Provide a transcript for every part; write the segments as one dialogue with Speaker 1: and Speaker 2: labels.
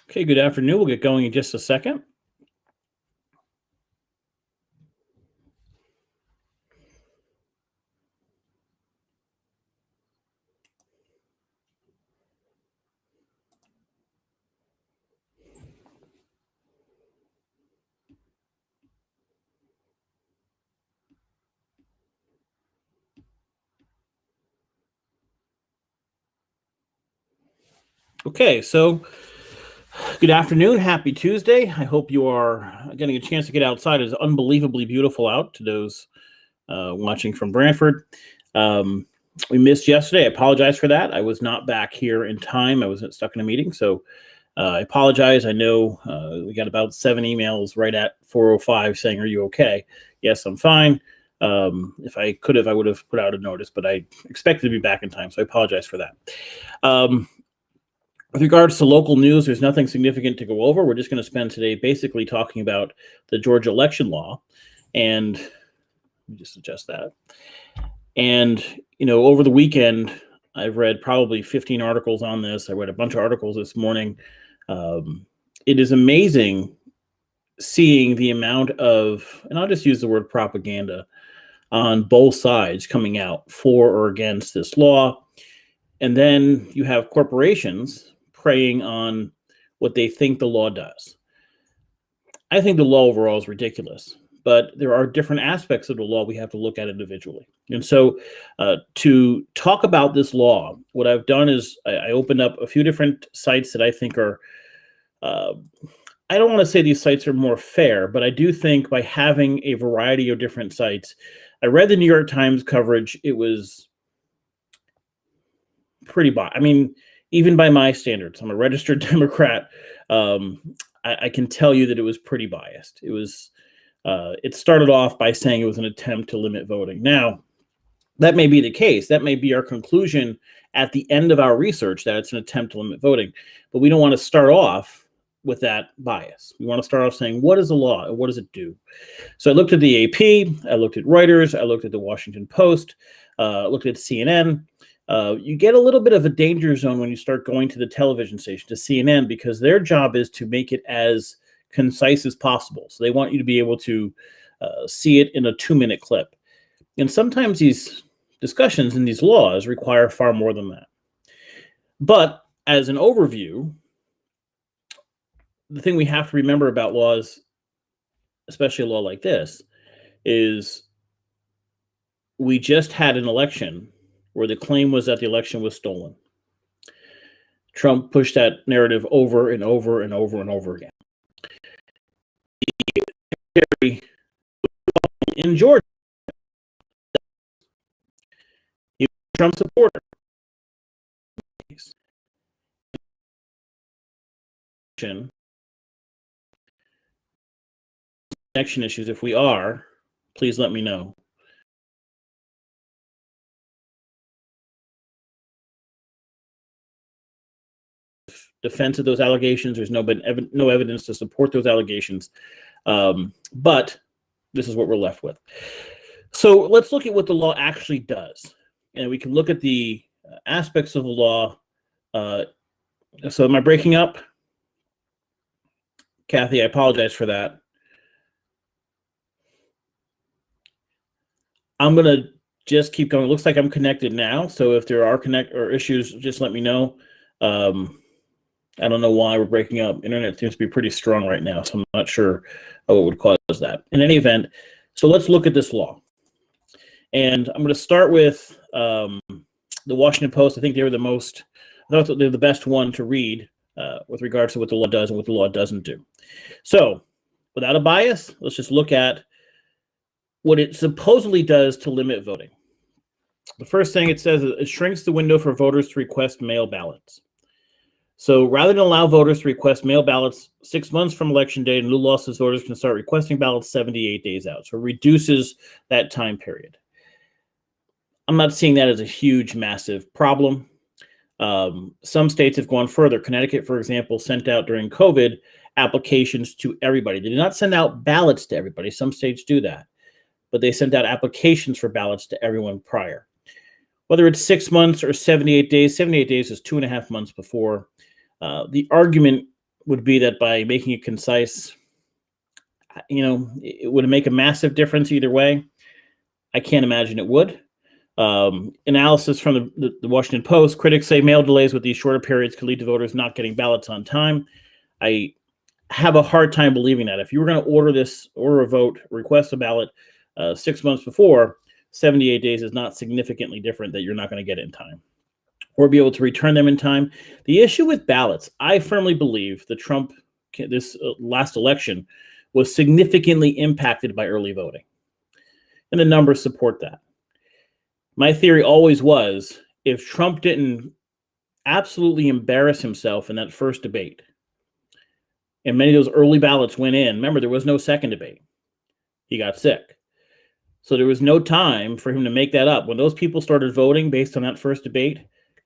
Speaker 1: Okay, good afternoon. We'll get going in just a second. Okay, so good afternoon. Happy Tuesday. I hope you are getting a chance to get outside. It's unbelievably beautiful out to those watching from Brantford. We missed yesterday. I apologize for that. I was not back here in time. I was stuck in a meeting, so I apologize. I know we got about 7 emails right at 4:05 saying, "Are you okay?" Yes, I'm fine. If I could have, I would have put out a notice, but I expected to be back in time, so I apologize for that. With regards to local news, there's nothing significant to go over. We're just going to spend today basically talking about the Georgia election law. And let me just adjust that. And, over the weekend, I've read probably 15 articles on this. I read a bunch of articles this morning. It is amazing seeing the amount of, and I'll just use the word propaganda, on both sides coming out for or against this law. And then you have corporations preying on what they think the law does. I think the law overall is ridiculous, but there are different aspects of the law we have to look at individually. And so to talk about this law, what I've done is I opened up a few different sites that I think are, I don't want to say these sites are more fair, but I do think by having a variety of different sites, I read the New York Times coverage. It was pretty biased. I mean, even by my standards, I'm a registered Democrat. I can tell you that it was pretty biased. It was. It started off by saying it was an attempt to limit voting. Now, that may be the case. That may be our conclusion at the end of our research, that it's an attempt to limit voting. But we don't want to start off with that bias. We want to start off saying, what is the law and what does it do? So I looked at the AP, I looked at Reuters, I looked at the Washington Post, looked at CNN. You get a little bit of a danger zone when you start going to the television station, to CNN, because their job is to make it as concise as possible. So they want you to be able to see it in a 2-minute clip. And sometimes these discussions and these laws require far more than that. But as an overview, the thing we have to remember about laws, especially a law like this, is we just had an election where the claim was that the election was stolen. Trump pushed that narrative over and over and over and over again. In Georgia, he was a Trump supporter. Connection issues. If we are, please let me know. Defense of those allegations. There's no evidence to support those allegations. But this is what we're left with. So let's look at what the law actually does. And we can look at the aspects of the law. So am I breaking up? Kathy, I apologize for that. I'm going to just keep going. It looks like I'm connected now. So if there are issues, just let me know. I don't know why we're breaking up. Internet seems to be pretty strong right now, so I'm not sure what would cause that. In any event, so let's look at this law. And I'm going to start with the Washington Post. I think they were they're the best one to read with regards to what the law does and what the law doesn't do. So without a bias, let's just look at what it supposedly does to limit voting. The first thing it says is it shrinks the window for voters to request mail ballots. So rather than allow voters to request mail ballots 6 months from election day, new law says voters can start requesting ballots 78 days out. So it reduces that time period. I'm not seeing that as a huge, massive problem. Some states have gone further. Connecticut, for example, sent out during COVID applications to everybody. They did not send out ballots to everybody. Some states do that. But they sent out applications for ballots to everyone prior. Whether it's 6 months or 78 days is 2.5 months before. The argument would be that by making it concise, it would make a massive difference either way. I can't imagine it would. Analysis from the Washington Post, critics say mail delays with these shorter periods could lead to voters not getting ballots on time. I have a hard time believing that. If you were going to order a vote, request a ballot 6 months before, 78 days is not significantly different that you're not going to get it in time or be able to return them in time. The issue with ballots, I firmly believe that this last election was significantly impacted by early voting. And the numbers support that. My theory always was, if Trump didn't absolutely embarrass himself in that first debate, and many of those early ballots went in, remember, there was no second debate. He got sick. So there was no time for him to make that up. When those people started voting based on that first debate,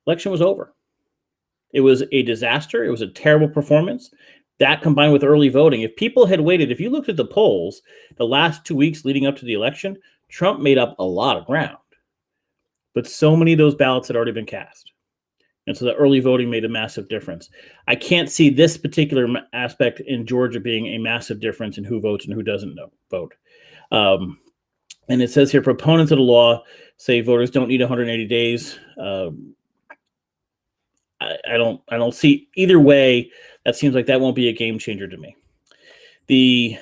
Speaker 1: election was over. It was a disaster. It was a terrible performance. That combined with early voting, if people had waited, if you looked at the polls, the last 2 weeks leading up to the election, Trump made up a lot of ground. But so many of those ballots had already been cast. And so the early voting made a massive difference. I can't see this particular aspect in Georgia being a massive difference in who votes and who doesn't vote. And it says here, proponents of the law say voters don't need 180 days. I don't see either way. That seems like that won't be a game changer to me. The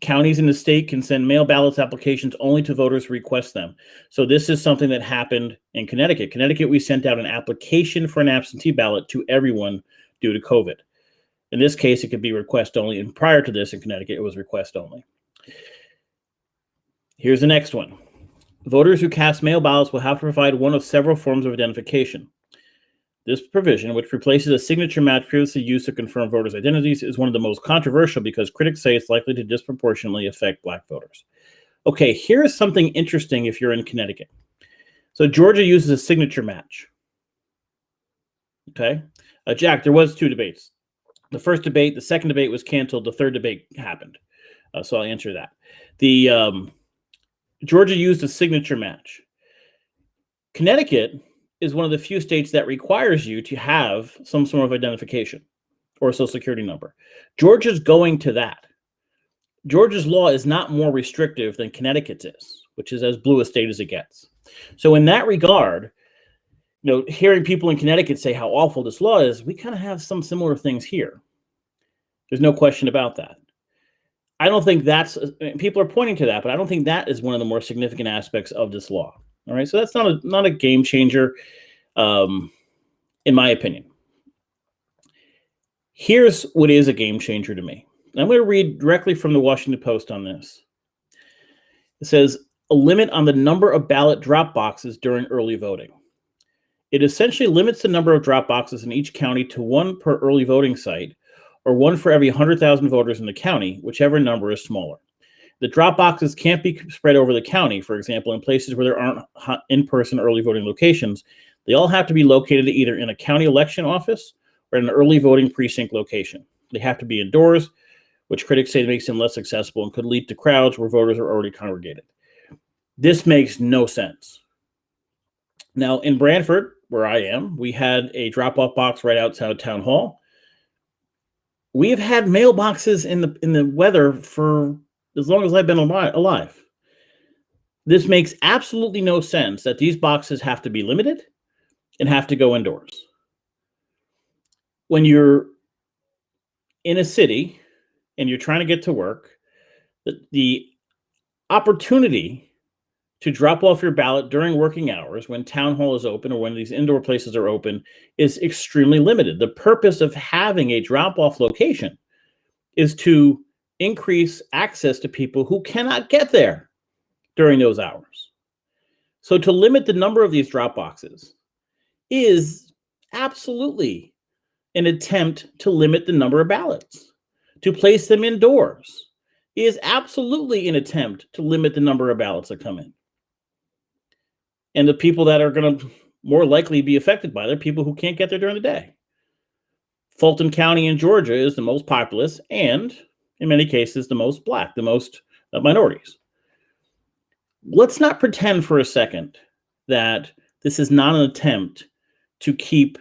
Speaker 1: counties in the state can send mail ballots applications only to voters who request them. So this is something that happened in Connecticut. Connecticut, we sent out an application for an absentee ballot to everyone due to COVID. In this case, it could be request only. And prior to this in Connecticut, it was request only. Here's the next one. Voters who cast mail ballots will have to provide one of several forms of identification. This provision, which replaces a signature match previously used to confirm voters' identities, is one of the most controversial because critics say it's likely to disproportionately affect Black voters. Okay, here's something interesting if you're in Connecticut. So Georgia uses a signature match. Okay, Jack, there was 2 debates. The first debate, the second debate was canceled. The third debate happened. So I'll answer that. Georgia used a signature match. Connecticut is one of the few states that requires you to have some sort of identification or a social security number. Georgia's going to that. Georgia's law is not more restrictive than Connecticut's is, which is as blue a state as it gets. So in that regard, hearing people in Connecticut say how awful this law is, we kind of have some similar things here. There's no question about that. I don't think people are pointing to that, but I don't think that is one of the more significant aspects of this law. All right, so that's not a game changer, in my opinion. Here's what is a game changer to me. I'm going to read directly from the Washington Post on this. It says, a limit on the number of ballot drop boxes during early voting. It essentially limits the number of drop boxes in each county to 1 per early voting site, or 1 for every 100,000 voters in the county, whichever number is smaller. The drop boxes can't be spread over the county. For example, in places where there aren't in-person early voting locations, they all have to be located either in a county election office or in an early voting precinct location. They have to be indoors, which critics say makes them less accessible and could lead to crowds where voters are already congregated. This makes no sense. Now, in Branford, where I am, we had a drop-off box right outside Town Hall. We have had mailboxes in the weather for as long as I've been alive. This makes absolutely no sense that these boxes have to be limited and have to go indoors. When you're in a city and you're trying to get to work, the opportunity to drop off your ballot during working hours when town hall is open or when these indoor places are open is extremely limited. The purpose of having a drop-off location is to increase access to people who cannot get there during those hours. So to limit the number of these drop boxes is absolutely an attempt to limit the number of ballots. To place them indoors is absolutely an attempt to limit the number of ballots that come in. And the people that are going to more likely be affected by it are people who can't get there during the day. Fulton County in Georgia is the most populous and, in many cases, the most Black, the most minorities. Let's not pretend for a second that this is not an attempt to keep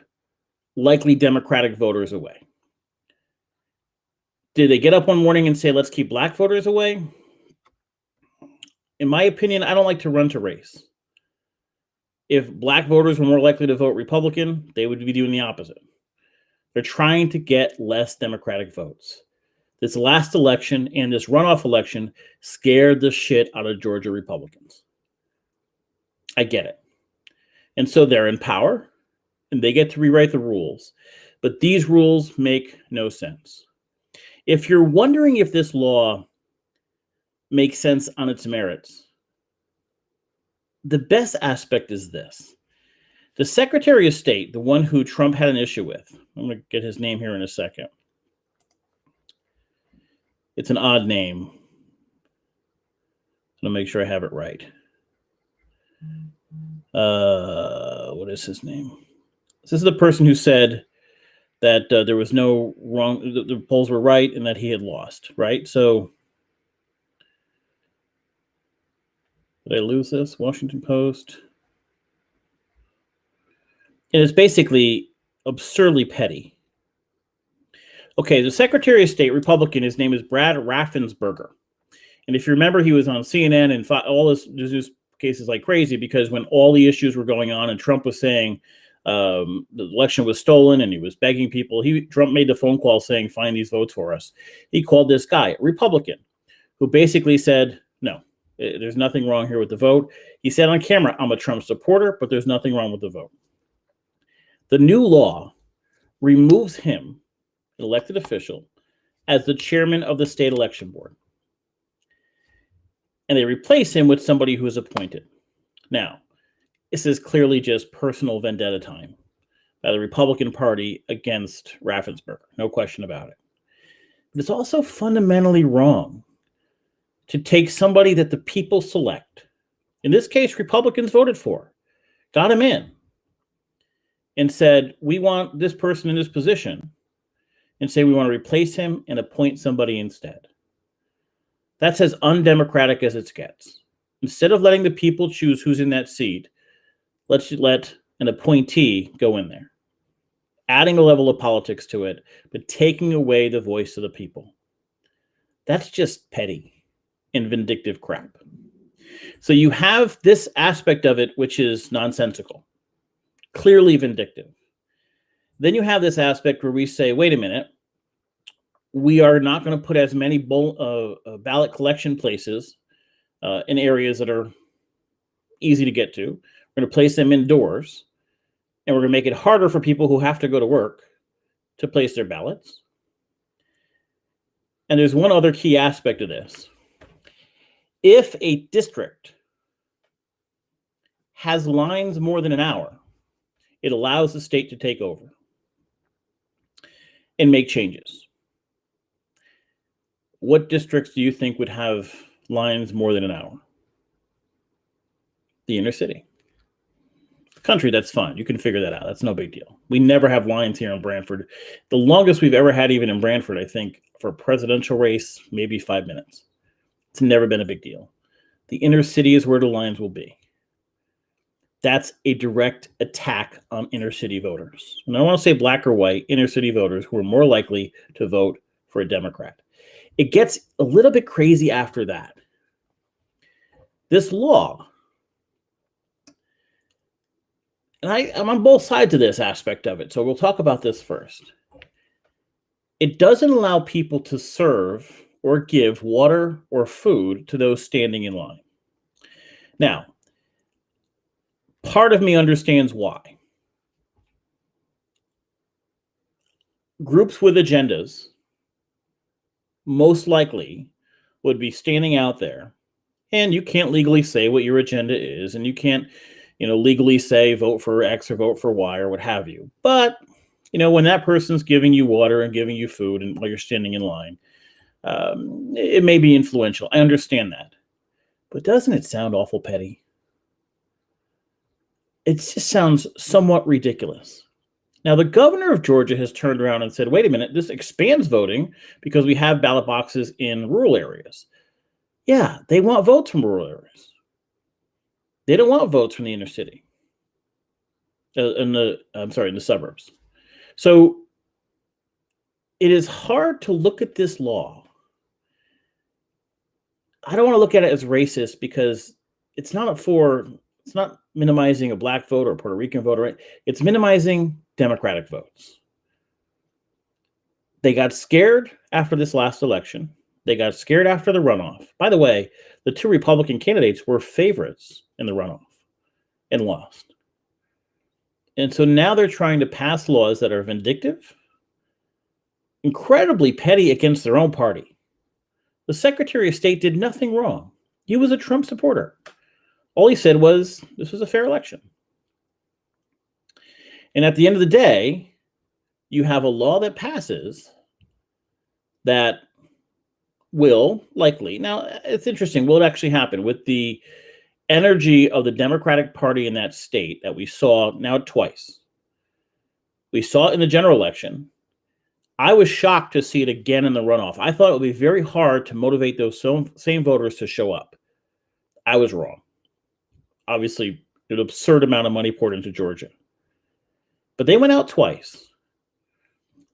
Speaker 1: likely Democratic voters away. Did they get up one morning and say, let's keep black voters away? In my opinion, I don't like to run to race. If black voters were more likely to vote Republican, they would be doing the opposite. They're trying to get less Democratic votes. This last election and this runoff election scared the shit out of Georgia Republicans. I get it. And so they're in power and they get to rewrite the rules. But these rules make no sense. If you're wondering if this law makes sense on its merits, the best aspect is this. The Secretary of State, the one who Trump had an issue with, I'm going to get his name here in a second. It's an odd name. I'm going to make sure I have it right. What is his name? This is the person who said that there was no wrong, the polls were right and that he had lost, right? So, did I lose this? Washington Post. And it's basically absurdly petty. Okay, the Secretary of State, Republican, his name is Brad Raffensperger. And if you remember, he was on CNN and fought all this news cases like crazy because when all the issues were going on and Trump was saying the election was stolen and he was begging people, Trump made the phone call saying, find these votes for us. He called this guy, a Republican, who basically said, no, there's nothing wrong here with the vote. He said on camera, I'm a Trump supporter, but there's nothing wrong with the vote. The new law removes him, an elected official, as the chairman of the state election board. And they replace him with somebody who is appointed. Now, this is clearly just personal vendetta time by the Republican Party against Raffensperger. No question about it. But it's also fundamentally wrong to take somebody that the people select, in this case, Republicans voted for, got him in, and said, we want this person in this position, and say we want to replace him and appoint somebody instead. That's as undemocratic as it gets. Instead of letting the people choose who's in that seat, let's let an appointee go in there, adding a level of politics to it, but taking away the voice of the people. That's just petty and vindictive crap. So you have this aspect of it, which is nonsensical, clearly vindictive. Then you have this aspect where we say, wait a minute, we are not going to put as many ballot collection places in areas that are easy to get to. We're going to place them indoors, and we're going to make it harder for people who have to go to work to place their ballots. And there's one other key aspect of this. If a district has lines more than an hour, it allows the state to take over and make changes. What districts do you think would have lines more than an hour? The inner city. The country, that's fine. You can figure that out. That's no big deal. We never have lines here in Brantford. The longest we've ever had, even in Brantford, I think, for a presidential race, maybe 5 minutes. It's never been a big deal. The inner city is where the lines will be. That's a direct attack on inner city voters. And I don't want to say black or white, inner city voters who are more likely to vote for a Democrat. It gets a little bit crazy after that. This law, and I'm on both sides of this aspect of it, so we'll talk about this first. It doesn't allow people to serve or give water or food to those standing in line. Now, part of me understands why. Groups with agendas most likely would be standing out there, and you can't legally say what your agenda is, and you can't, legally say vote for X or vote for Y or what have you. But, when that person's giving you water and giving you food and while you're standing in line, it may be influential. I understand that. But doesn't it sound awful petty? It just sounds somewhat ridiculous. Now, the governor of Georgia has turned around and said, wait a minute, this expands voting because we have ballot boxes in rural areas. Yeah, they want votes from rural areas. They don't want votes from the inner city, in the suburbs. So it is hard to look at this law. I don't want to look at it as racist because it's not minimizing a black vote or a Puerto Rican vote, right? It's minimizing Democratic votes. They got scared after this last election. They got scared after the runoff. By the way, the two Republican candidates were favorites in the runoff and lost. And so now they're trying to pass laws that are vindictive, incredibly petty against their own party. The Secretary of State did nothing wrong. He was a Trump supporter. All he said was, this was a fair election. And at the end of the day, you have a law that passes that will likely, now it's interesting, will it actually happen with the energy of the Democratic Party in that state that we saw now twice? We saw it in the general election. I was shocked to see it again in the runoff. I thought it would be very hard to motivate those same voters to show up. I was wrong. Obviously, an absurd amount of money poured into Georgia. But they went out twice.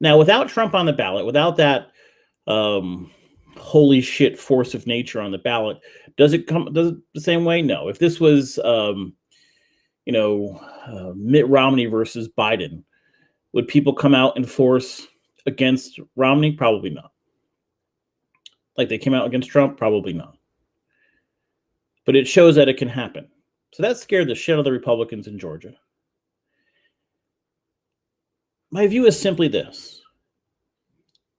Speaker 1: Now, without Trump on the ballot, without that holy shit force of nature on the ballot, does it the same way? No. If this was, Mitt Romney versus Biden, would people come out in force against Romney? Probably not. Like they came out against Trump? Probably not. But it shows that it can happen. So that scared the shit out of the Republicans in Georgia. My view is simply this.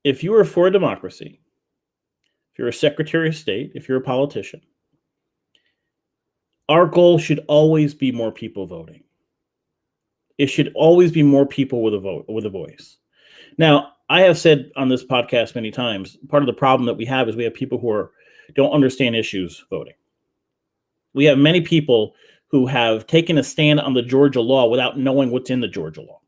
Speaker 1: If you are for democracy, if you're a Secretary of State, if you're a politician, our goal should always be more people voting. It should always be more people with a voice. Now, I have said on this podcast many times, part of the problem that we have is we have people who don't understand issues voting. We have many people who have taken a stand on the Georgia law without knowing what's in the Georgia law.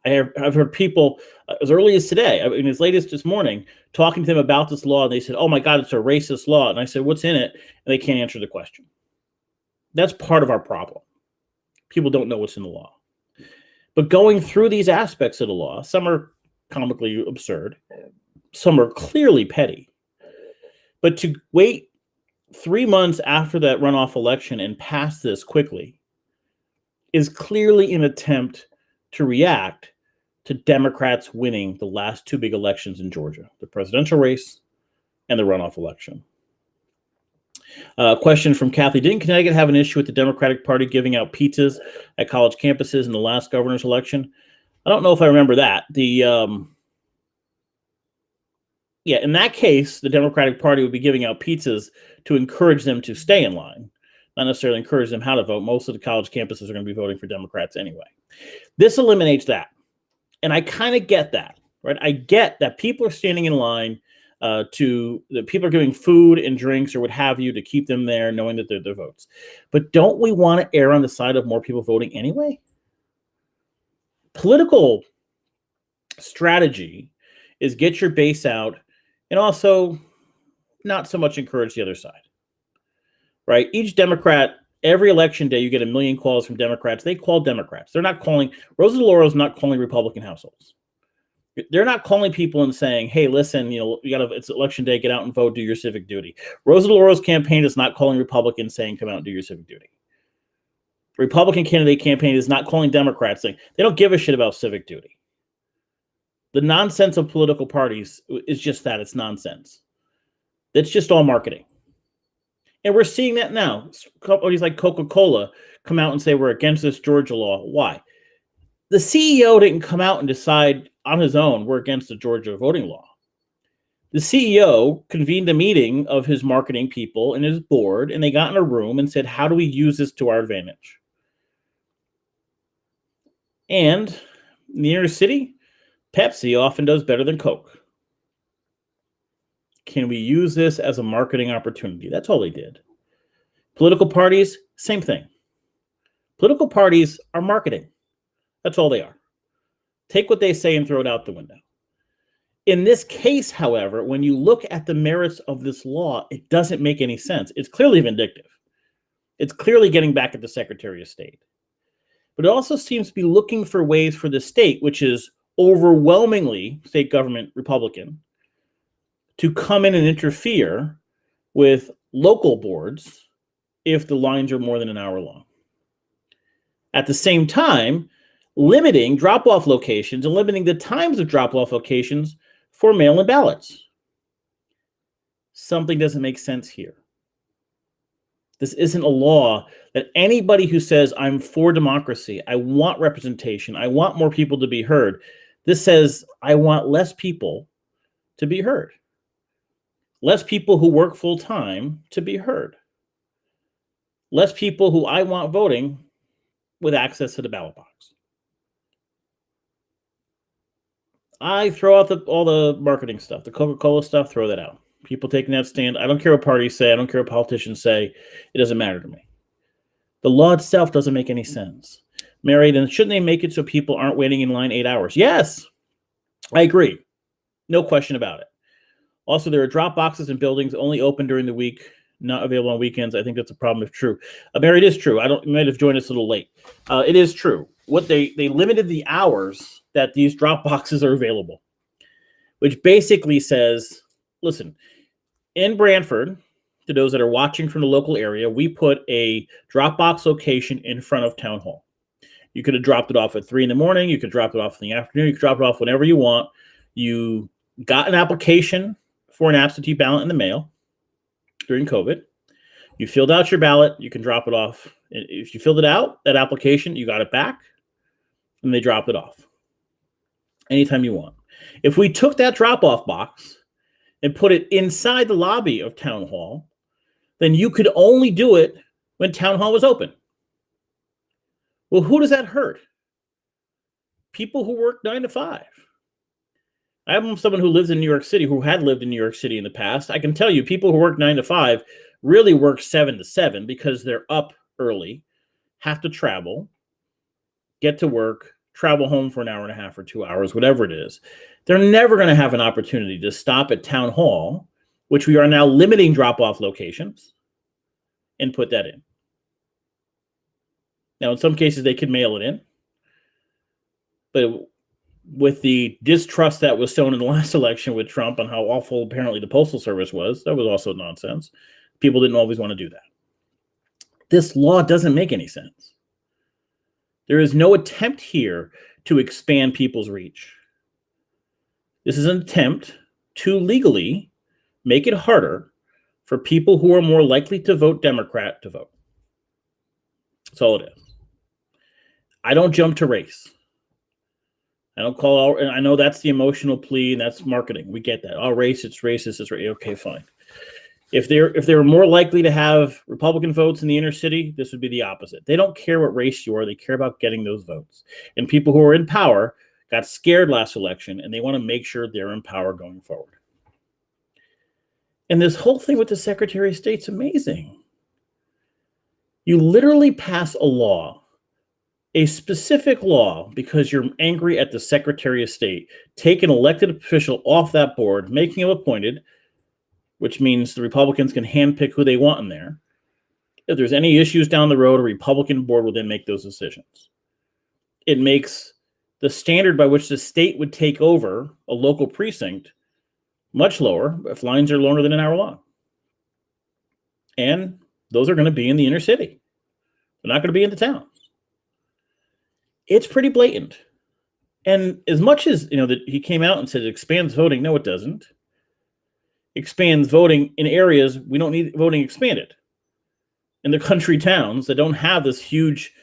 Speaker 1: I've heard people as early as today, as late as this morning, talking to them about this law. And they said, oh my God, it's a racist law. And I said, what's in it? And they can't answer the question. That's part of our problem. People don't know what's in the law. But going through these aspects of the law, some are comically absurd. Some are clearly petty. But to wait 3 months after that runoff election and pass this quickly is clearly an attempt to react to Democrats winning the last two big elections in Georgia, the presidential race and the runoff election. Question from Kathy. Didn't Connecticut have an issue with the Democratic Party giving out pizzas at college campuses in the last governor's election? I don't know if I remember that. In that case, the Democratic Party would be giving out pizzas to encourage them to stay in line, not necessarily encourage them how to vote. Most of the college campuses are going to be voting for Democrats anyway. This eliminates that. And I kind of get that, right? I get that people are standing in line that people are giving food and drinks or what have you to keep them there, knowing that they're their votes. But don't we want to err on the side of more people voting anyway? Political strategy is get your base out and also not so much encourage the other side, right? Each Democrat, every election day, you get 1 million calls from Democrats. They call Democrats. They're not calling, Rosa DeLauro's not calling Republican households. They're not calling people and saying, hey, listen, it's election day, get out and vote, do your civic duty. Rosa DeLauro's campaign is not calling Republicans saying, come out and do your civic duty. Republican candidate campaign is not calling Democrats saying, they don't give a shit about civic duty. The nonsense of political parties is just that, it's nonsense. That's just all marketing. And we're seeing that now. Companies like Coca-Cola come out and say we're against this Georgia law. Why? The CEO didn't come out and decide on his own we're against the Georgia voting law. The CEO convened a meeting of his marketing people and his board, and they got in a room and said, how do we use this to our advantage? And in the inner city, Pepsi often does better than Coke. Can we use this as a marketing opportunity? That's all they did. Political parties, same thing. Political parties are marketing. That's all they are. Take what they say and throw it out the window. In this case, however, when you look at the merits of this law, it doesn't make any sense. It's clearly vindictive. It's clearly getting back at the Secretary of State. but it also seems to be looking for ways for the state, which is overwhelmingly state government Republican, to come in and interfere with local boards if the lines are more than an hour long. At the same time, limiting drop-off locations and limiting the times of drop-off locations for mail-in ballots. Something doesn't make sense here. This isn't a law that anybody who says, I'm for democracy, I want representation, I want more people to be heard. This says, I want less people to be heard. Less people who work full-time to be heard. Less people who I want voting with access to the ballot box. I throw out all the marketing stuff, the Coca-Cola stuff, throw that out. People taking that stand. I don't care what parties say. I don't care what politicians say. It doesn't matter to me. The law itself doesn't make any sense. Mary, then shouldn't they make it so people aren't waiting in line 8 hours? Yes, I agree. No question about it. Also, there are drop boxes in buildings only open during the week, not available on weekends. I think that's a problem if true. Mary, it is true. You might have joined us a little late. It is true. What they limited the hours that these drop boxes are available, which basically says, listen, in Brantford, to those that are watching from the local area, we put a drop box location in front of Town Hall. You could have dropped it off at 3 in the morning. You could drop it off in the afternoon. You could drop it off whenever you want. You got an application for an absentee ballot in the mail during COVID. You filled out your ballot. You can drop it off. If you filled it out, that application, you got it back, and they dropped it off anytime you want. If we took that drop-off box and put it inside the lobby of Town Hall, then you could only do it when Town Hall was open. Well, who does that hurt? People who work 9 to 5. I have someone who lives in New York City, who had lived in New York City in the past. I can tell you, people who work 9 to 5 really work 7 to 7 because they're up early, have to travel, get to work, travel home for an hour and a half or 2 hours, whatever it is. They're never going to have an opportunity to stop at Town Hall, which we are now limiting drop-off locations, and put that in. Now, in some cases, they could mail it in, but with the distrust that was shown in the last election with Trump on how awful apparently the Postal Service was, that was also nonsense. People didn't always want to do that. This law doesn't make any sense. There is no attempt here to expand people's reach. This is an attempt to legally make it harder for people who are more likely to vote Democrat to vote. That's all it is. I don't jump to race. I don't call out, and I know that's the emotional plea and that's marketing. We get that. Oh, race, it's racist, it's right. Okay, fine. If they're more likely to have Republican votes in the inner city, this would be the opposite. They don't care what race you are, they care about getting those votes. And people who are in power got scared last election, and they want to make sure they're in power going forward. And this whole thing with the Secretary of State's amazing. You literally pass a law, a specific law, because you're angry at the Secretary of State, take an elected official off that board, making him appointed, which means the Republicans can handpick who they want in there. If there's any issues down the road, a Republican board will then make those decisions. It makes the standard by which the state would take over a local precinct much lower if lines are longer than an hour long. And those are going to be in the inner city. They're not going to be in the towns. It's pretty blatant. And as much as, that he came out and said it expands voting, no, it doesn't. Expands voting in areas we don't need voting expanded. In the country towns that don't have this huge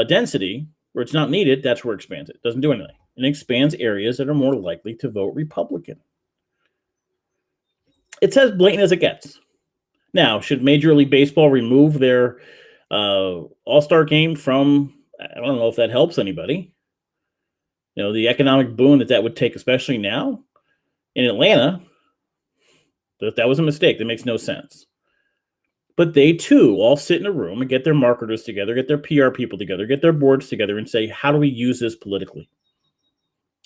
Speaker 1: density where it's not needed, that's where it expands it. It doesn't do anything. It expands areas that are more likely to vote Republican. It's as blatant as it gets. Now, should Major League Baseball remove their All-Star game from, I don't know if that helps anybody. The economic boon that would take, especially now in Atlanta, that was a mistake. That makes no sense. But they too all sit in a room and get their marketers together, get their PR people together, get their boards together and say, how do we use this politically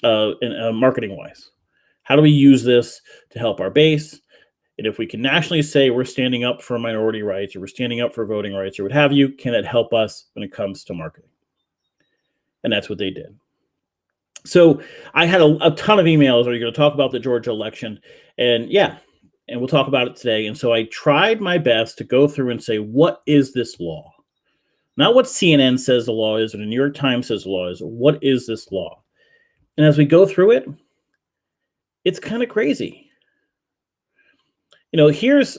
Speaker 1: and marketing-wise? How do we use this to help our base? And if we can nationally say we're standing up for minority rights or we're standing up for voting rights or what have you, can that help us when it comes to marketing? And that's what they did. So I had a ton of emails. Are you going to talk about the Georgia election? And yeah, and we'll talk about it today. And so I tried my best to go through and say, what is this law? Not what CNN says the law is or the New York Times says the law is. What is this law? And as we go through it, it's kind of crazy. Here's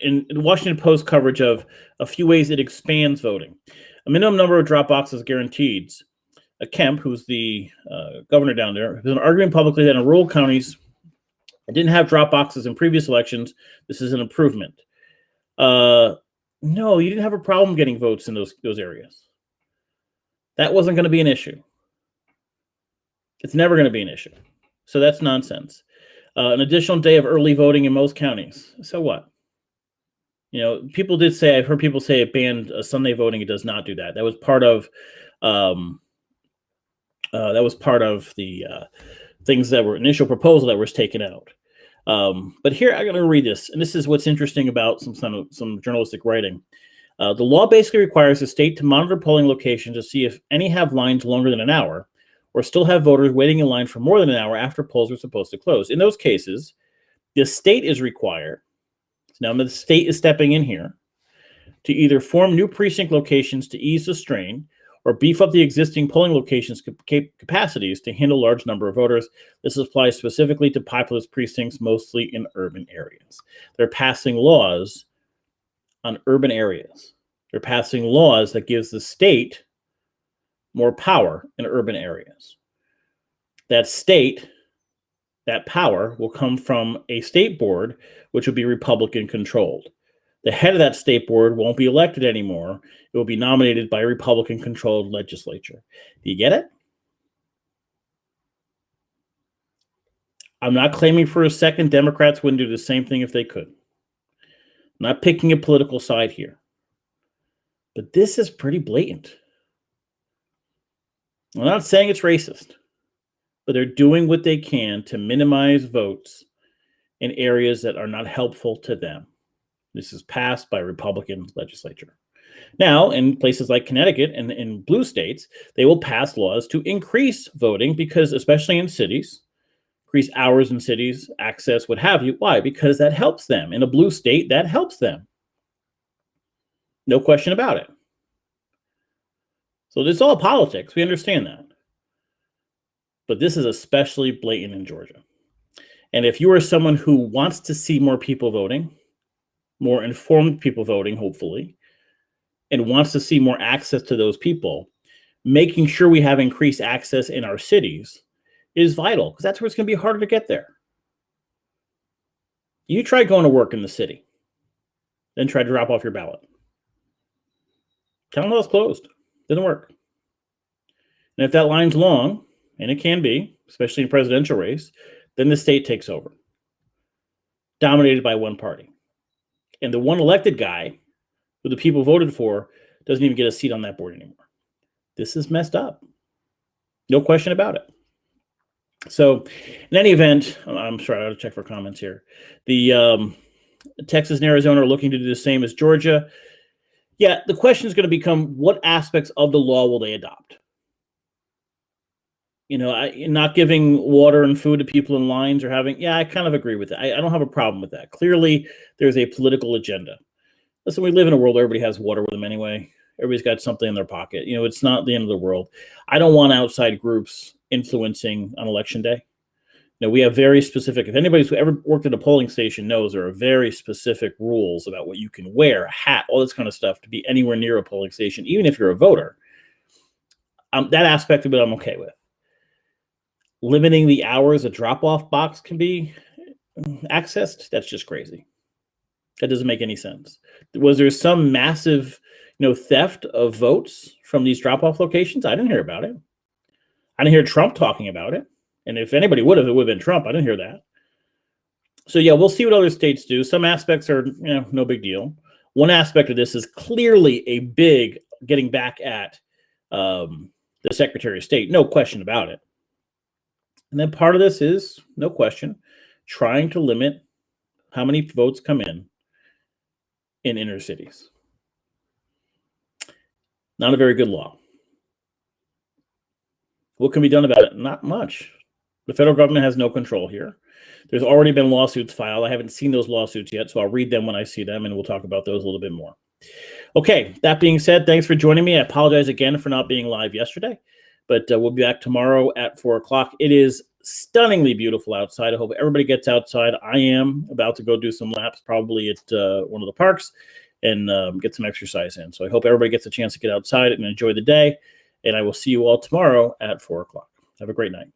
Speaker 1: in the Washington Post coverage of a few ways it expands voting. A minimum number of drop boxes guaranteed. Kemp, who's the governor down there, has been arguing publicly that in rural counties that didn't have drop boxes in previous elections, this is an improvement. No, you didn't have a problem getting votes in those areas. That wasn't going to be an issue. It's never going to be an issue. So that's nonsense. An additional day of early voting in most counties. So what? People did say, I've heard people say it banned Sunday voting. It does not do that. That was part of the things that were initial proposal that was taken out. But here I'm going to read this, and this is what's interesting about some journalistic writing. The law basically requires the state to monitor polling locations to see if any have lines longer than an hour, or still have voters waiting in line for more than an hour after polls are supposed to close. In those cases, the state is required. Now the state is stepping in here to either form new precinct locations to ease the strain, or beef up the existing polling locations' capacities to handle large number of voters. This applies specifically to populous precincts, mostly in urban areas. They're passing laws on urban areas. They're passing laws that gives the state more power in urban areas. That power will come from a state board, which will be Republican controlled. The head of that state board won't be elected anymore. It will be nominated by a Republican-controlled legislature. Do you get it? I'm not claiming for a second Democrats wouldn't do the same thing if they could. I'm not picking a political side here. But this is pretty blatant. I'm not saying it's racist, but they're doing what they can to minimize votes in areas that are not helpful to them. This is passed by a Republican legislature. Now, in places like Connecticut and in blue states, they will pass laws to increase voting because, especially in cities, increase hours in cities, access, what have you. Why? Because that helps them. In a blue state, that helps them. No question about it. So it's all politics. We understand that. But this is especially blatant in Georgia. And if you are someone who wants to see more people voting, more informed people voting, hopefully, and wants to see more access to those people, making sure we have increased access in our cities is vital, because that's where it's going to be harder to get there. You try going to work in the city, then try to drop off your ballot. Town hall's closed. Doesn't work. And if that line's long, and it can be, especially in a presidential race, then the state takes over, dominated by one party. And the one elected guy who the people voted for doesn't even get a seat on that board anymore. This is messed up. No question about it. So in any event, I'm sorry, I got to check for comments here. The Texas and Arizona are looking to do the same as Georgia. Yeah, the question is going to become, what aspects of the law will they adopt? Not giving water and food to people in lines or having, I kind of agree with that. I don't have a problem with that. Clearly, there's a political agenda. Listen, we live in a world where everybody has water with them anyway. Everybody's got something in their pocket. It's not the end of the world. I don't want outside groups influencing on election day. We have very specific, if anybody's ever worked at a polling station knows, there are very specific rules about what you can wear, a hat, all this kind of stuff to be anywhere near a polling station, even if you're a voter. That aspect of it I'm okay with. Limiting the hours a drop-off box can be accessed, that's just crazy. That doesn't make any sense. Was there some massive, theft of votes from these drop-off locations? I didn't hear about it. I didn't hear Trump talking about it. And if anybody would have, it would have been Trump. I didn't hear that. So yeah, we'll see what other states do. Some aspects are, no big deal. One aspect of this is clearly a big getting back at the Secretary of State. No question about it. And then part of this is, no question, trying to limit how many votes come in inner cities. Not a very good law. What can be done about it? Not much. The federal government has no control here. There's already been lawsuits filed. I haven't seen those lawsuits yet, so I'll read them when I see them, and we'll talk about those a little bit more. Okay, that being said, thanks for joining me. I apologize again for not being live yesterday, but we'll be back tomorrow at 4 o'clock. It is stunningly beautiful outside. I hope everybody gets outside. I am about to go do some laps, probably at one of the parks, and get some exercise in. So I hope everybody gets a chance to get outside and enjoy the day, and I will see you all tomorrow at 4 o'clock. Have a great night.